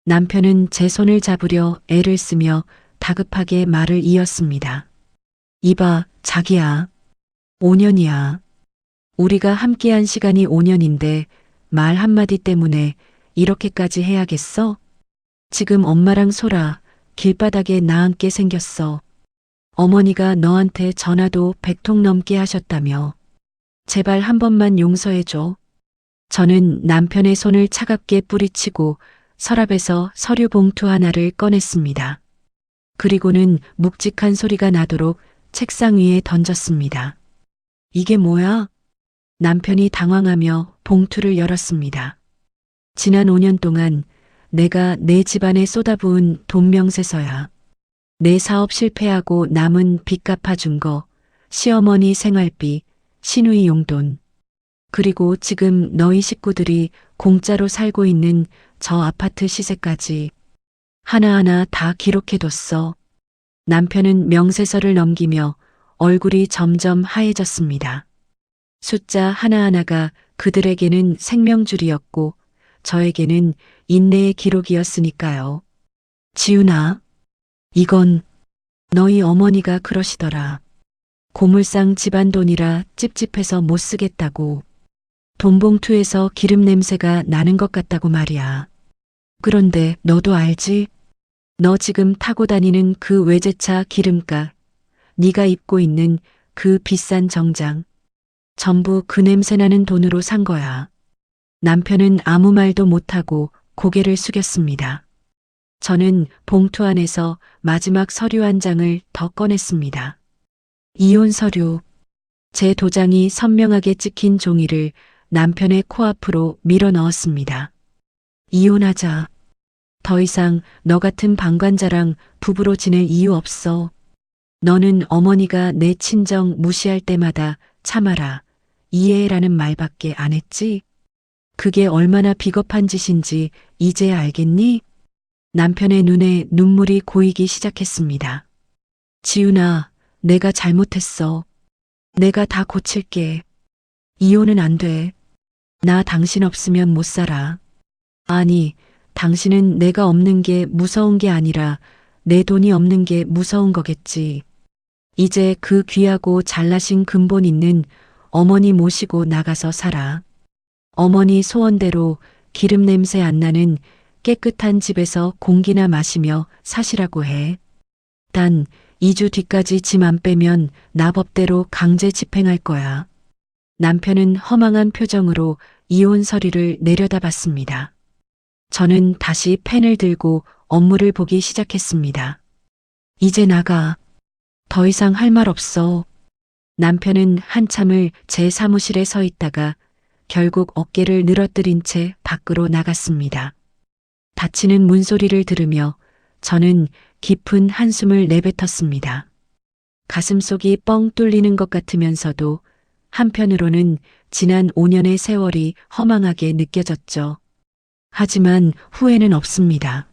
남편은 제 손을 잡으려 애를 쓰며 다급하게 말을 이었습니다. 이봐, 자기야. 5년이야. 우리가 함께한 시간이 5년인데 말 한마디 때문에 이렇게까지 해야겠어? 지금 엄마랑 소라 길바닥에 나앉게 생겼어. 어머니가 너한테 전화도 100통 넘게 하셨다며. 제발 한 번만 용서해줘. 저는 남편의 손을 차갑게 뿌리치고 서랍에서 서류 봉투 하나를 꺼냈습니다. 그리고는 묵직한 소리가 나도록 책상 위에 던졌습니다. 이게 뭐야? 남편이 당황하며 봉투를 열었습니다. 지난 5년 동안 내가 내 집안에 쏟아부은 돈 명세서야. 내 사업 실패하고 남은 빚 갚아준 거, 시어머니 생활비, 시누이 용돈, 그리고 지금 너희 식구들이 공짜로 살고 있는 저 아파트 시세까지 하나하나 다 기록해뒀어. 남편은 명세서를 넘기며 얼굴이 점점 하얘졌습니다. 숫자 하나하나가 그들에게는 생명줄이었고 저에게는 인내의 기록이었으니까요. 지훈아, 이건 너희 어머니가 그러시더라. 고물상 집안 돈이라 찝찝해서 못 쓰겠다고. 돈봉투에서 기름 냄새가 나는 것 같다고 말이야. 그런데 너도 알지? 너 지금 타고 다니는 그 외제차 기름값, 네가 입고 있는 그 비싼 정장, 전부 그 냄새나는 돈으로 산 거야. 남편은 아무 말도 못하고 고개를 숙였습니다. 저는 봉투 안에서 마지막 서류 한 장을 더 꺼냈습니다. 이혼 서류. 제 도장이 선명하게 찍힌 종이를 남편의 코앞으로 밀어 넣었습니다. 이혼하자. 더 이상 너 같은 방관자랑 부부로 지낼 이유 없어. 너는 어머니가 내 친정 무시할 때마다 참아라, 이해해라는 말밖에 안 했지? 그게 얼마나 비겁한 짓인지 이제야 알겠니? 남편의 눈에 눈물이 고이기 시작했습니다. 지훈아, 내가 잘못했어. 내가 다 고칠게. 이혼은 안 돼. 나 당신 없으면 못 살아. 아니, 당신은 내가 없는 게 무서운 게 아니라 내 돈이 없는 게 무서운 거겠지. 이제 그 귀하고 잘나신 근본 있는 어머니 모시고 나가서 살아. 어머니 소원대로 기름 냄새 안 나는 깨끗한 집에서 공기나 마시며 사시라고 해. 단 2주 뒤까지 짐 안 빼면 나 법대로 강제 집행할 거야. 남편은 허망한 표정으로 이혼 서류를 내려다봤습니다. 저는 다시 펜을 들고 업무를 보기 시작했습니다. 이제 나가. 더 이상 할 말 없어. 남편은 한참을 제 사무실에 서 있다가 결국 어깨를 늘어뜨린 채 밖으로 나갔습니다. 닫히는 문소리를 들으며 저는 깊은 한숨을 내뱉었습니다. 가슴속이 뻥 뚫리는 것 같으면서도 한편으로는 지난 5년의 세월이 허망하게 느껴졌죠. 하지만 후회는 없습니다.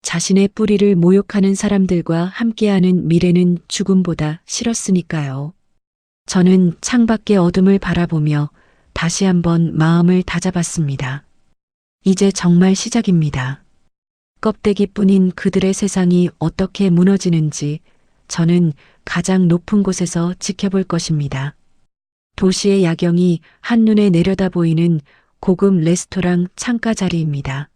자신의 뿌리를 모욕하는 사람들과 함께하는 미래는 죽음보다 싫었으니까요. 저는 창밖의 어둠을 바라보며 다시 한번 마음을 다잡았습니다. 이제 정말 시작입니다. 껍데기뿐인 그들의 세상이 어떻게 무너지는지 저는 가장 높은 곳에서 지켜볼 것입니다. 도시의 야경이 한눈에 내려다 보이는 고급 레스토랑 창가 자리입니다.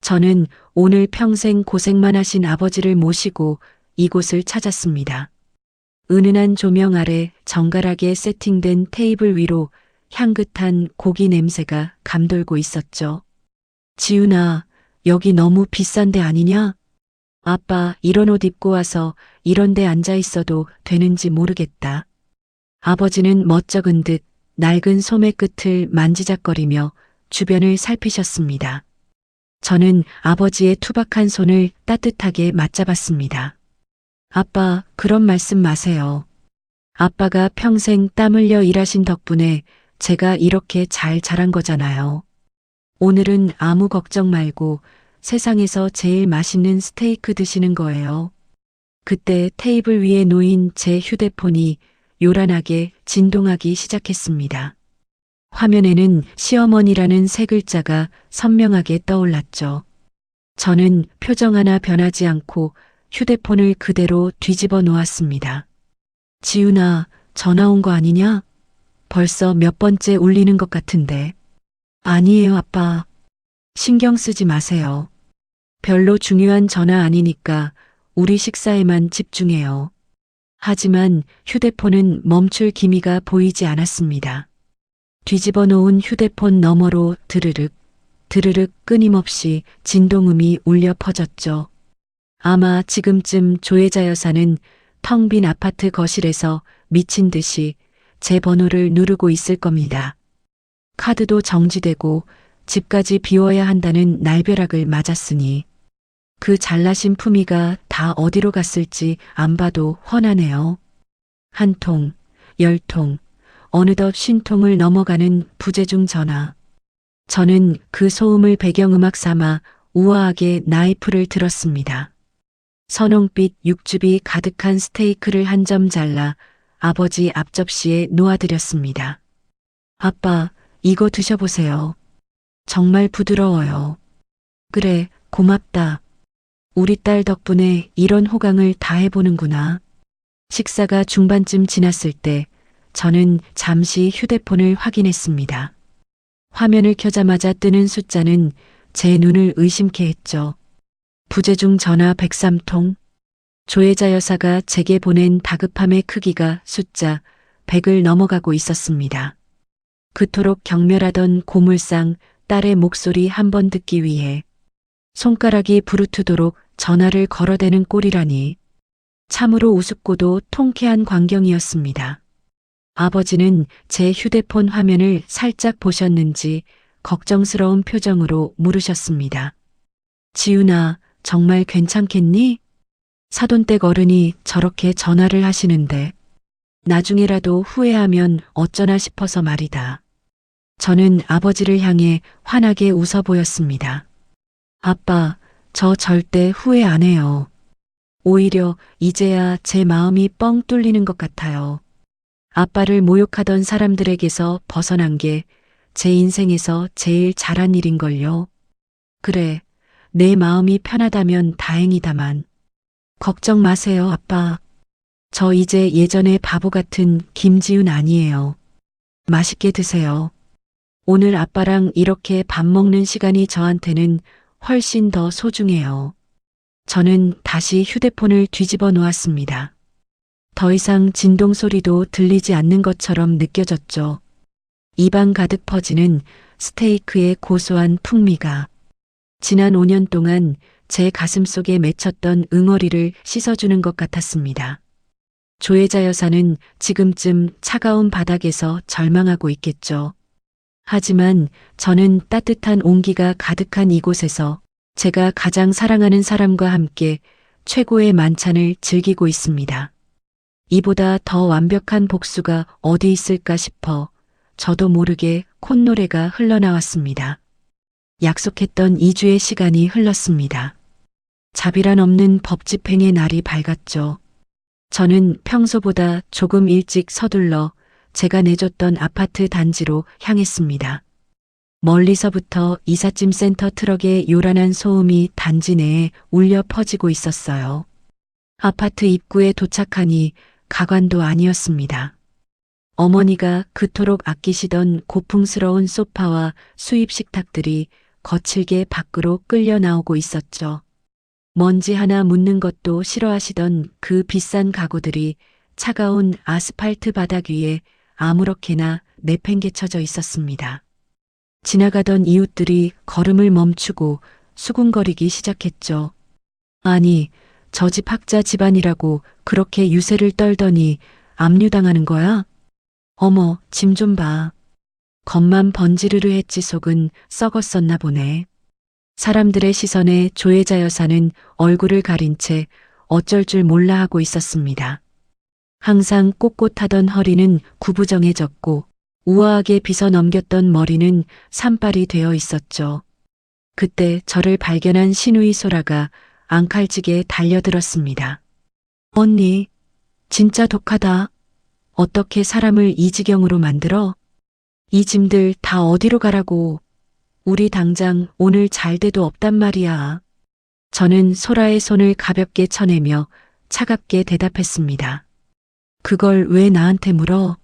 저는 오늘 평생 고생만 하신 아버지를 모시고 이곳을 찾았습니다. 은은한 조명 아래 정갈하게 세팅된 테이블 위로 향긋한 고기 냄새가 감돌고 있었죠. 지훈아, 여기 너무 비싼 데 아니냐? 아빠, 이런 옷 입고 와서 이런 데 앉아 있어도 되는지 모르겠다. 아버지는 멋쩍은 듯 낡은 소매 끝을 만지작거리며 주변을 살피셨습니다. 저는 아버지의 투박한 손을 따뜻하게 맞잡았습니다. 아빠, 그런 말씀 마세요. 아빠가 평생 땀 흘려 일하신 덕분에 제가 이렇게 잘 자란 거잖아요. 오늘은 아무 걱정 말고 세상에서 제일 맛있는 스테이크 드시는 거예요. 그때 테이블 위에 놓인 제 휴대폰이 요란하게 진동하기 시작했습니다. 화면에는 시어머니라는 세 글자가 선명하게 떠올랐죠. 저는 표정 하나 변하지 않고 휴대폰을 그대로 뒤집어 놓았습니다. 지훈아, 전화 온 거 아니냐? 벌써 몇 번째 울리는 것 같은데. 아니에요, 아빠. 신경 쓰지 마세요. 별로 중요한 전화 아니니까 우리 식사에만 집중해요. 하지만 휴대폰은 멈출 기미가 보이지 않았습니다. 뒤집어 놓은 휴대폰 너머로 드르륵, 드르륵 끊임없이 진동음이 울려 퍼졌죠. 아마 지금쯤 조혜자 여사는 텅 빈 아파트 거실에서 미친 듯이 제 번호를 누르고 있을 겁니다. 카드도 정지되고 집까지 비워야 한다는 날벼락을 맞았으니 그 잘나신 품위가 다 어디로 갔을지 안 봐도 훤하네요. 한 통, 10통, 어느덧 50통을 넘어가는 부재중 전화. 저는 그 소음을 배경음악 삼아 우아하게 나이프를 들었습니다. 선홍빛 육즙이 가득한 스테이크를 한 점 잘라 아버지 앞접시에 놓아드렸습니다. 아빠, 이거 드셔보세요. 정말 부드러워요. 그래, 고맙다. 우리 딸 덕분에 이런 호강을 다 해보는구나. 식사가 중반쯤 지났을 때 저는 잠시 휴대폰을 확인했습니다. 화면을 켜자마자 뜨는 숫자는 제 눈을 의심케 했죠. 부재중 전화 103통. 조혜자 여사가 제게 보낸 다급함의 크기가 숫자 100을 넘어가고 있었습니다. 그토록 경멸하던 고물상 딸의 목소리 한 번 듣기 위해 손가락이 부르트도록 전화를 걸어대는 꼴이라니 참으로 우습고도 통쾌한 광경이었습니다. 아버지는 제 휴대폰 화면을 살짝 보셨는지 걱정스러운 표정으로 물으셨습니다. 지훈아, 정말 괜찮겠니? 사돈댁 어른이 저렇게 전화를 하시는데 나중에라도 후회하면 어쩌나 싶어서 말이다. 저는 아버지를 향해 환하게 웃어 보였습니다. 아빠, 저 절대 후회 안 해요. 오히려 이제야 제 마음이 뻥 뚫리는 것 같아요. 아빠를 모욕하던 사람들에게서 벗어난 게 제 인생에서 제일 잘한 일인걸요. 그래, 내 마음이 편하다면 다행이다만 걱정 마세요, 아빠. 저 이제 예전의 바보 같은 김지훈 아니에요. 맛있게 드세요. 오늘 아빠랑 이렇게 밥 먹는 시간이 저한테는 훨씬 더 소중해요. 저는 다시 휴대폰을 뒤집어 놓았습니다. 더 이상 진동 소리도 들리지 않는 것처럼 느껴졌죠. 입안 가득 퍼지는 스테이크의 고소한 풍미가 지난 5년 동안 제 가슴 속에 맺혔던 응어리를 씻어주는 것 같았습니다. 조혜자 여사는 지금쯤 차가운 바닥에서 절망하고 있겠죠. 하지만 저는 따뜻한 온기가 가득한 이곳에서 제가 가장 사랑하는 사람과 함께 최고의 만찬을 즐기고 있습니다. 이보다 더 완벽한 복수가 어디 있을까 싶어 저도 모르게 콧노래가 흘러나왔습니다. 약속했던 2주의 시간이 흘렀습니다. 자비란 없는 법 집행의 날이 밝았죠. 저는 평소보다 조금 일찍 서둘러 제가 내줬던 아파트 단지로 향했습니다. 멀리서부터 이삿짐 센터 트럭의 요란한 소음이 단지 내에 울려 퍼지고 있었어요. 아파트 입구에 도착하니 가관도 아니었습니다. 어머니가 그토록 아끼시던 고풍스러운 소파와 수입 식탁들이 거칠게 밖으로 끌려 나오고 있었죠. 먼지 하나 묻는 것도 싫어하시던 그 비싼 가구들이 차가운 아스팔트 바닥 위에 아무렇게나 내팽개쳐져 있었습니다. 지나가던 이웃들이 걸음을 멈추고 수군거리기 시작했죠. 아니, 저 집 학자 집안이라고 그렇게 유세를 떨더니 압류당하는 거야? 어머, 짐 좀 봐. 겉만 번지르르 했지 속은 썩었었나 보네. 사람들의 시선에 조혜자 여사는 얼굴을 가린 채 어쩔 줄 몰라 하고 있었습니다. 항상 꼿꼿하던 허리는 구부정해졌고 우아하게 빗어 넘겼던 머리는 산발이 되어 있었죠. 그때 저를 발견한 시누이 소라가 앙칼지게 달려들었습니다. 언니, 진짜 독하다. 어떻게 사람을 이 지경으로 만들어? 이 짐들 다 어디로 가라고. 우리 당장 오늘 잘 돼도 없단 말이야. 저는 소라의 손을 가볍게 쳐내며 차갑게 대답했습니다. 그걸 왜 나한테 물어?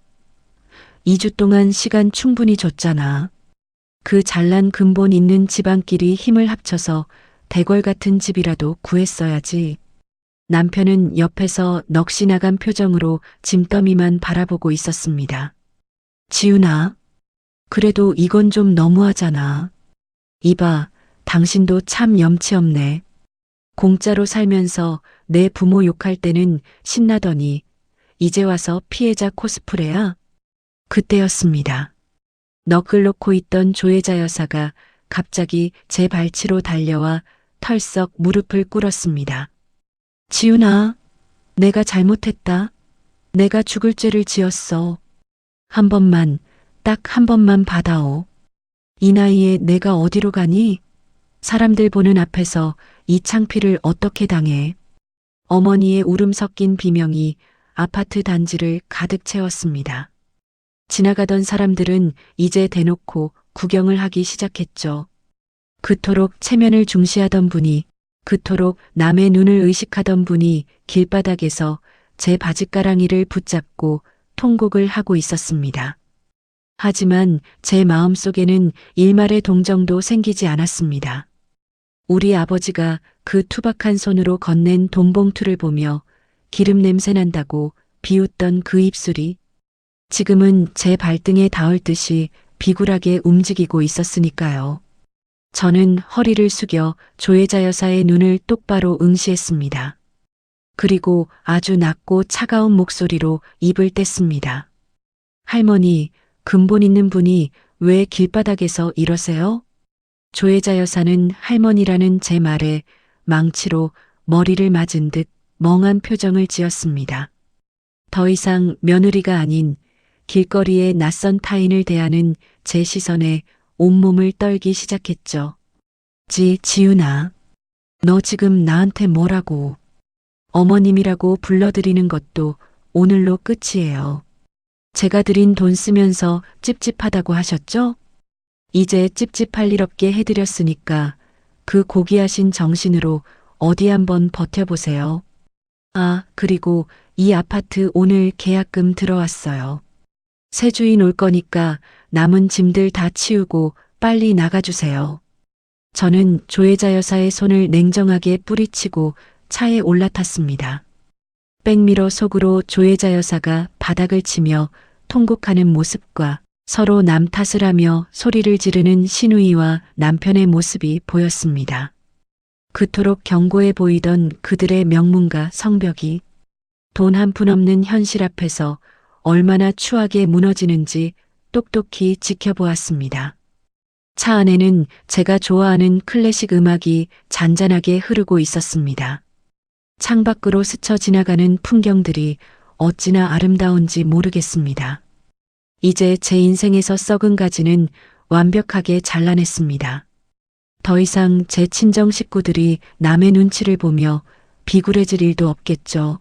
2주 동안 시간 충분히 줬잖아. 그 잘난 근본 있는 집안끼리 힘을 합쳐서 대궐 같은 집이라도 구했어야지. 남편은 옆에서 넋이 나간 표정으로 짐더미만 바라보고 있었습니다. 지훈아, 그래도 이건 좀 너무하잖아. 이봐, 당신도 참 염치 없네. 공짜로 살면서 내 부모 욕할 때는 신나더니 이제 와서 피해자 코스프레야? 그때였습니다. 너클 놓고 있던 조혜자 여사가 갑자기 제 발치로 달려와 털썩 무릎을 꿇었습니다. 지훈아, 내가 잘못했다. 내가 죽을 죄를 지었어. 한 번만, 딱 한 번만 받아오. 이 나이에 내가 어디로 가니? 사람들 보는 앞에서 이 창피를 어떻게 당해? 어머니의 울음 섞인 비명이 아파트 단지를 가득 채웠습니다. 지나가던 사람들은 이제 대놓고 구경을 하기 시작했죠. 그토록 체면을 중시하던 분이, 그토록 남의 눈을 의식하던 분이 길바닥에서 제 바짓가랑이를 붙잡고 통곡을 하고 있었습니다. 하지만 제 마음속에는 일말의 동정도 생기지 않았습니다. 우리 아버지가 그 투박한 손으로 건넨 돈봉투를 보며 기름 냄새 난다고 비웃던 그 입술이 지금은 제 발등에 닿을 듯이 비굴하게 움직이고 있었으니까요. 저는 허리를 숙여 조혜자 여사의 눈을 똑바로 응시했습니다. 그리고 아주 낮고 차가운 목소리로 입을 뗐습니다. 할머니, 근본 있는 분이 왜 길바닥에서 이러세요? 조혜자 여사는 할머니라는 제 말에 망치로 머리를 맞은 듯 멍한 표정을 지었습니다. 더 이상 며느리가 아닌 길거리의 낯선 타인을 대하는 제 시선에 온몸을 떨기 시작했죠. 지훈아, 너 지금 나한테 뭐라고? 어머님이라고 불러드리는 것도 오늘로 끝이에요. 제가 드린 돈 쓰면서 찝찝하다고 하셨죠? 이제 찝찝할 일 없게 해드렸으니까 그 고귀하신 정신으로 어디 한번 버텨보세요. 아, 그리고 이 아파트 오늘 계약금 들어왔어요. 새 주인 올 거니까 남은 짐들 다 치우고 빨리 나가주세요. 저는 조혜자 여사의 손을 냉정하게 뿌리치고 차에 올라탔습니다. 백미러 속으로 조혜자 여사가 바닥을 치며 통곡하는 모습과 서로 남 탓을 하며 소리를 지르는 시누이와 남편의 모습이 보였습니다. 그토록 견고해 보이던 그들의 명문과 성벽이 돈 한 푼 없는 현실 앞에서 얼마나 추하게 무너지는지 똑똑히 지켜보았습니다. 차 안에는 제가 좋아하는 클래식 음악이 잔잔하게 흐르고 있었습니다. 창밖으로 스쳐 지나가는 풍경들이 어찌나 아름다운지 모르겠습니다. 이제 제 인생에서 썩은 가지는 완벽하게 잘라냈습니다. 더 이상 제 친정 식구들이 남의 눈치를 보며 비굴해질 일도 없겠죠.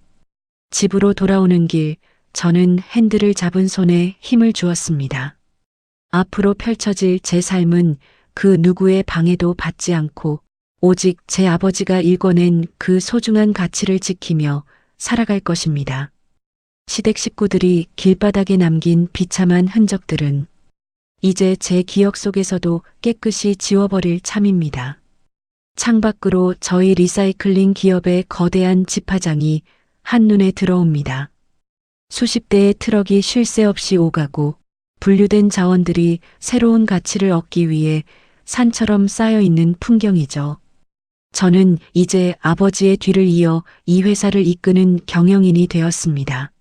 집으로 돌아오는 길, 저는 핸들을 잡은 손에 힘을 주었습니다. 앞으로 펼쳐질 제 삶은 그 누구의 방해도 받지 않고 오직 제 아버지가 일궈낸 그 소중한 가치를 지키며 살아갈 것입니다. 시댁 식구들이 길바닥에 남긴 비참한 흔적들은 이제 제 기억 속에서도 깨끗이 지워버릴 참입니다. 창밖으로 저희 리사이클링 기업의 거대한 집화장이 한눈에 들어옵니다. 수십 대의 트럭이 쉴 새 없이 오가고 분류된 자원들이 새로운 가치를 얻기 위해 산처럼 쌓여 있는 풍경이죠. 저는 이제 아버지의 뒤를 이어 이 회사를 이끄는 경영인이 되었습니다.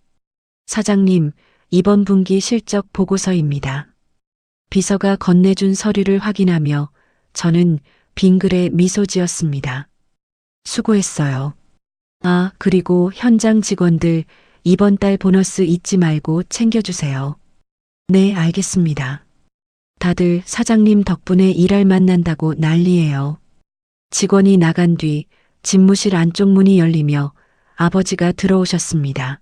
사장님, 이번 분기 실적 보고서입니다. 비서가 건네준 서류를 확인하며 저는 빙그레 미소 지었습니다. 수고했어요. 아, 그리고 현장 직원들 이번 달 보너스 잊지 말고 챙겨주세요. 네, 알겠습니다. 다들 사장님 덕분에 일할 만난다고 난리예요. 직원이 나간 뒤 집무실 안쪽 문이 열리며 아버지가 들어오셨습니다.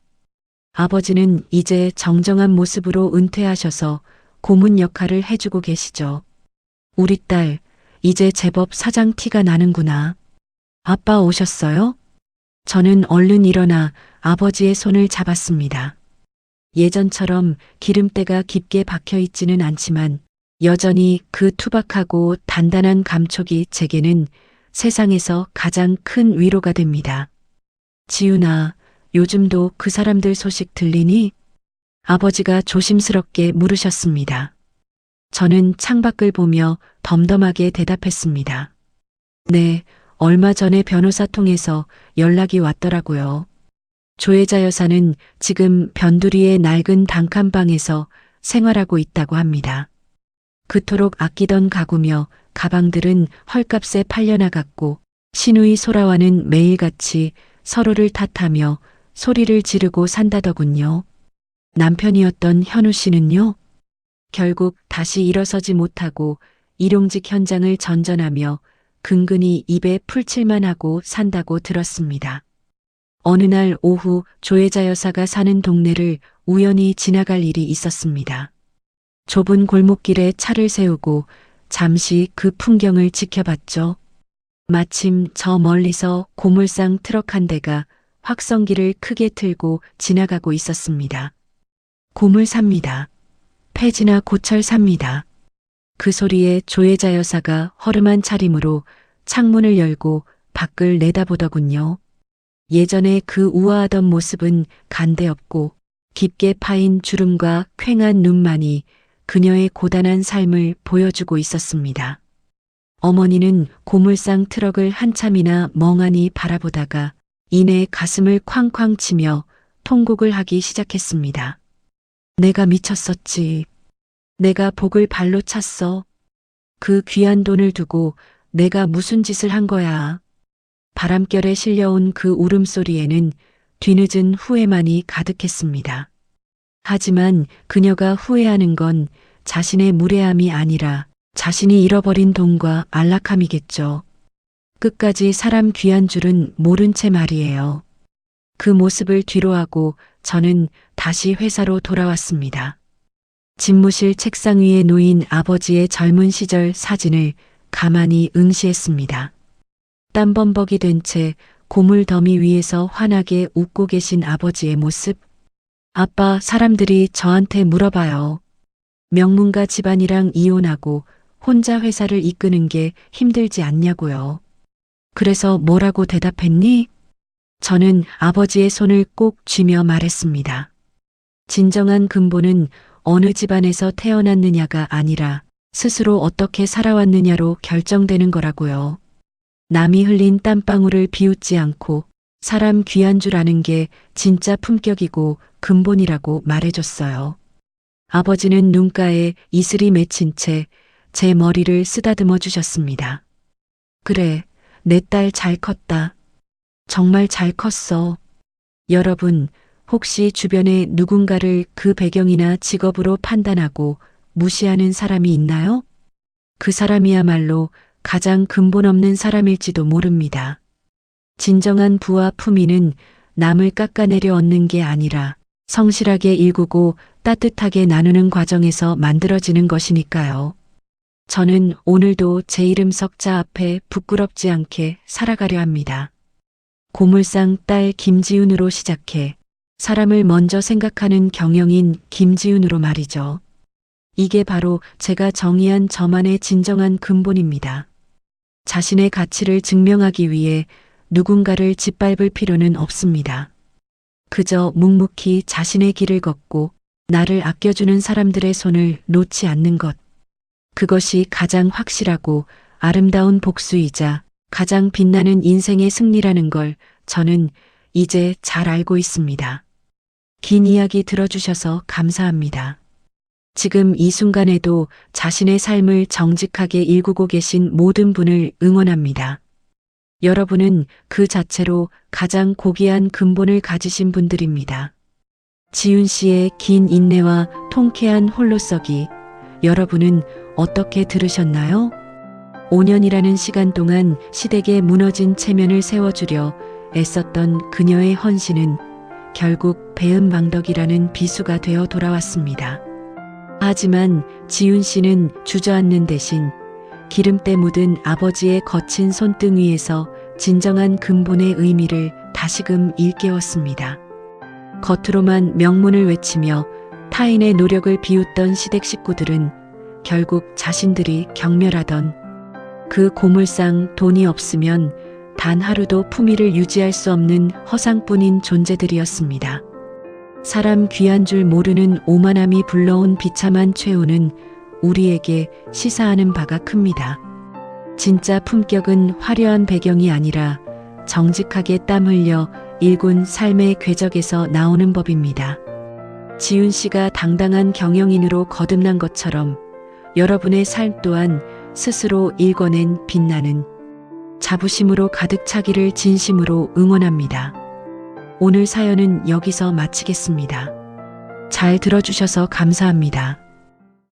아버지는 이제 정정한 모습으로 은퇴하셔서 고문 역할을 해주고 계시죠. 우리 딸, 이제 제법 사장 티가 나는구나. 아빠 오셨어요? 저는 얼른 일어나 아버지의 손을 잡았습니다. 예전처럼 기름때가 깊게 박혀 있지는 않지만 여전히 그 투박하고 단단한 감촉이 제게는 세상에서 가장 큰 위로가 됩니다. 지훈아, 요즘도 그 사람들 소식 들리니? 아버지가 조심스럽게 물으셨습니다. 저는 창밖을 보며 덤덤하게 대답했습니다. 네, 얼마 전에 변호사 통해서 연락이 왔더라고요. 조혜자 여사는 지금 변두리의 낡은 단칸방에서 생활하고 있다고 합니다. 그토록 아끼던 가구며 가방들은 헐값에 팔려나갔고 시누이 소라와는 매일같이 서로를 탓하며 소리를 지르고 산다더군요. 남편이었던 현우 씨는요? 결국 다시 일어서지 못하고 일용직 현장을 전전하며 근근히 입에 풀칠만 하고 산다고 들었습니다. 어느 날 오후 조혜자 여사가 사는 동네를 우연히 지나갈 일이 있었습니다. 좁은 골목길에 차를 세우고 잠시 그 풍경을 지켜봤죠. 마침 저 멀리서 고물상 트럭 한 대가 확성기를 크게 틀고 지나가고 있었습니다. 고물 삽니다. 폐지나 고철 삽니다. 그 소리에 조혜자 여사가 허름한 차림으로 창문을 열고 밖을 내다보더군요. 예전에 그 우아하던 모습은 간데없고 깊게 파인 주름과 퀭한 눈만이 그녀의 고단한 삶을 보여주고 있었습니다. 어머니는 고물상 트럭을 한참이나 멍하니 바라보다가 이내 가슴을 쾅쾅 치며 통곡을 하기 시작했습니다. 내가 미쳤었지. 내가 복을 발로 찼어. 그 귀한 돈을 두고 내가 무슨 짓을 한 거야. 바람결에 실려온 그 울음소리에는 뒤늦은 후회만이 가득했습니다. 하지만 그녀가 후회하는 건 자신의 무례함이 아니라 자신이 잃어버린 돈과 안락함이겠죠. 끝까지 사람 귀한 줄은 모른 채 말이에요. 그 모습을 뒤로하고 저는 다시 회사로 돌아왔습니다. 집무실 책상 위에 놓인 아버지의 젊은 시절 사진을 가만히 응시했습니다. 땀범벅이 된 채 고물 더미 위에서 환하게 웃고 계신 아버지의 모습. 아빠, 사람들이 저한테 물어봐요. 명문가 집안이랑 이혼하고 혼자 회사를 이끄는 게 힘들지 않냐고요. 그래서 뭐라고 대답했니? 저는 아버지의 손을 꼭 쥐며 말했습니다. 진정한 근본은 어느 집안에서 태어났느냐가 아니라 스스로 어떻게 살아왔느냐로 결정되는 거라고요. 남이 흘린 땀방울을 비웃지 않고 사람 귀한 줄 아는 게 진짜 품격이고 근본이라고 말해줬어요. 아버지는 눈가에 이슬이 맺힌 채 제 머리를 쓰다듬어 주셨습니다. 그래, 내 딸 잘 컸다. 정말 잘 컸어. 여러분, 혹시 주변에 누군가를 그 배경이나 직업으로 판단하고 무시하는 사람이 있나요? 그 사람이야말로 가장 근본 없는 사람일지도 모릅니다. 진정한 부와 품위는 남을 깎아내려 얻는 게 아니라 성실하게 일구고 따뜻하게 나누는 과정에서 만들어지는 것이니까요. 저는 오늘도 제 이름 석자 앞에 부끄럽지 않게 살아가려 합니다. 고물상 딸 김지훈으로 시작해 사람을 먼저 생각하는 경영인 김지훈으로 말이죠. 이게 바로 제가 정의한 저만의 진정한 근본입니다. 자신의 가치를 증명하기 위해 누군가를 짓밟을 필요는 없습니다. 그저 묵묵히 자신의 길을 걷고 나를 아껴주는 사람들의 손을 놓지 않는 것. 그것이 가장 확실하고 아름다운 복수이자 가장 빛나는 인생의 승리라는 걸 저는 이제 잘 알고 있습니다. 긴 이야기 들어주셔서 감사합니다. 지금 이 순간에도 자신의 삶을 정직하게 일구고 계신 모든 분을 응원합니다. 여러분은 그 자체로 가장 고귀한 근본을 가지신 분들입니다. 지훈 씨의 긴 인내와 통쾌한 홀로서기, 여러분은 어떻게 들으셨나요? 5년이라는 시간 동안 시댁에 무너진 체면을 세워주려 애썼던 그녀의 헌신은 결국 배은망덕이라는 비수가 되어 돌아왔습니다. 하지만 지훈 씨는 주저앉는 대신 기름때 묻은 아버지의 거친 손등 위에서 진정한 근본의 의미를 다시금 일깨웠습니다. 겉으로만 명문을 외치며 타인의 노력을 비웃던 시댁 식구들은 결국 자신들이 경멸하던 그 고물상 돈이 없으면 단 하루도 품위를 유지할 수 없는 허상뿐인 존재들이었습니다. 사람 귀한 줄 모르는 오만함이 불러온 비참한 최후는 우리에게 시사하는 바가 큽니다. 진짜 품격은 화려한 배경이 아니라 정직하게 땀 흘려 일군 삶의 궤적에서 나오는 법입니다. 지훈 씨가 당당한 경영인으로 거듭난 것처럼 여러분의 삶 또한 스스로 일궈낸 빛나는 자부심으로 가득 차기를 진심으로 응원합니다. 오늘 사연은 여기서 마치겠습니다. 잘 들어주셔서 감사합니다.